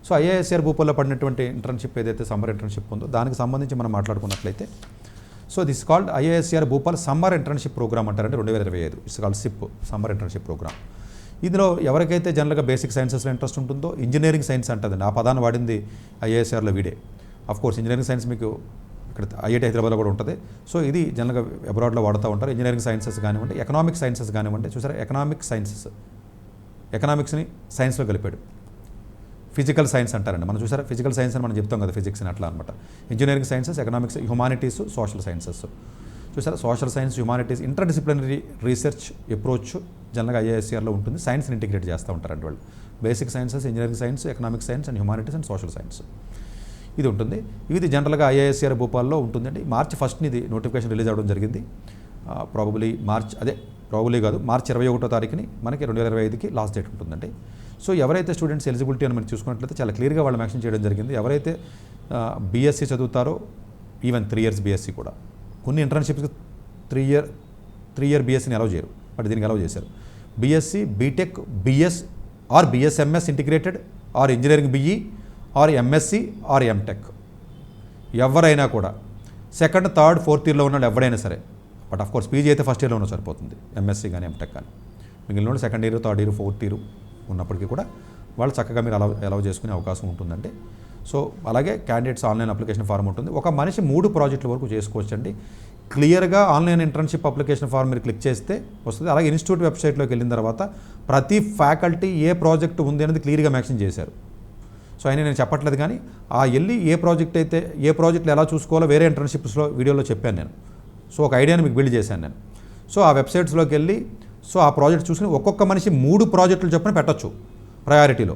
So IASR భూపాల్లో పడినటువంటి internship ఏదైతే summer internship ఉందో దానికి సంబంధించి మనం మాట్లాడుకున్నట్లయితే so this called IISER Bhopal summer internship programme అంటారంటే 2025 it's called SIP summer internship programme. ఇందులో ఎవరికైతే జనరల్గా బేసిక్ సైన్సెస్లో ఇంట్రెస్ట్ ఉంటుందో ఇంజనీరింగ్ సైన్స్ అంటుందండి, ఆ పదాన్ని వాడింది ఐఏఎస్ఆర్లో వీడే. కోర్స్ ఇంజనీరింగ్ సైన్స్ మీకు ఇక్కడ ఐఐటి హైదరాబాద్లో కూడా ఉంటుంది. సో ఇది జనరల్గా అబ్రాడ్లో వాడుతూ ఉంటారు. ఇంజనీరింగ్ సైన్సెస్ కానివ్వండి, ఎకనామిక్ సైన్సెస్ కానివ్వండి, చూసారా ఎకనామిక్ సైన్సెస్, ఎకనామిక్స్ని సైన్స్లో కలిపాడు. ఫిజికల్ సైన్స్ అంటారండి, మనం చూసారా ఫిజికల్ సైన్స్ అని మనం చెప్తాం కదా, ఫిజిక్స్ అని అట్లా అనమాట. Engineering sciences, economics, humanities, social sciences. చూసారా social science, humanities, interdisciplinary research approach జనరల్గా ఐఏఎస్ఆర్లో ఉంటుంది. సైన్స్ని ఇంటిగ్రేట్ చేస్తూ ఉంటారండి వాళ్ళు. Basic sciences, engineering science, economic science and humanities and social science ఇది ఉంటుంది. ఇది జనరల్గా ఐఏఎస్ఆర్ భోపాల్లో ఉంటుందండి. మార్చి 1 ఇది నోటిఫికేషన్ రిలీజ్ అవ్వడం జరిగింది. ప్రాబబ్లీ ప్రాబబ్లీ కాదు, మార్చి 21వ తారీఖుని మనకి 2025కి లాస్ట్ డేట్ ఉంటుందండి. సో ఎవరైతే స్టూడెంట్స్ ఎలిజిబిలిటీ అని మనం చూసుకున్నట్లయితే చాలా క్లియర్గా వాళ్ళు మెన్షన్ చేయడం జరిగింది. ఎవరైతే బీఎస్సీ చదువుతారో, ఈవెన్ 3 years బీఎస్సీ కూడా, కొన్ని ఇంటర్న్షిప్స్కి 3 year బీఎస్సీని అలౌ చేయరు, బట్ దీనికి అలౌ చేశారు. BSc, BTech, BS or BSMS integrated or engineering BE or MSc or MTech ఎవరైనా కూడా, 2nd, 3rd, 4th yearలో ఉన్న ఎవరైనా సరే, బట్ ఆఫ్ కోర్స్ పీజీ అయితే ఫస్ట్ ఇయర్లో ఉన్న సరిపోతుంది, ఎంఎస్సి కానీ ఎంటెక్ కానీ. మిగిలిన వాళ్ళు 2nd year, 3rd year, 4th year ఉన్నప్పటికీ కూడా వాళ్ళు చక్కగా మీరు అలౌ చేసుకునే అవకాశం ఉంటుందండి. సో అలాగే క్యాండిడేట్స్ ఆన్లైన్ అప్లికేషన్ ఫార్మ్ ఉంటుంది. ఒక మనిషి 3 ప్రాజెక్టుల వరకు చేసుకోవచ్చండి. క్లియర్గా ఆన్లైన్ ఇంటర్న్షిప్ అప్లికేషన్ ఫార్మ్ మీరు క్లిక్ చేస్తే వస్తుంది. అలాగే ఇన్స్టిట్యూట్ వెబ్సైట్లోకి వెళ్ళిన తర్వాత ప్రతి ఫ్యాకల్టీ ఏ ప్రాజెక్ట్ ఉంది అనేది క్లియర్గా మెన్షన్ చేశారు. సో అయినా నేను చెప్పట్లేదు, కానీ వెళ్ళి ఏ ప్రాజెక్టులు ఎలా చూసుకోవాలో వేరే ఇంటర్న్షిప్స్లో వీడియోలో చెప్పాను నేను. సో ఒక ఐడియాని మీకు బిల్డ్ చేశాను నేను. సో ఆ వెబ్సైట్స్లోకి వెళ్ళి సో ఆ ప్రాజెక్ట్ చూసుకుని ఒక్కొక్క మనిషి 3 ప్రాజెక్టులు చొప్పున పెట్టచ్చు ప్రయారిటీలో.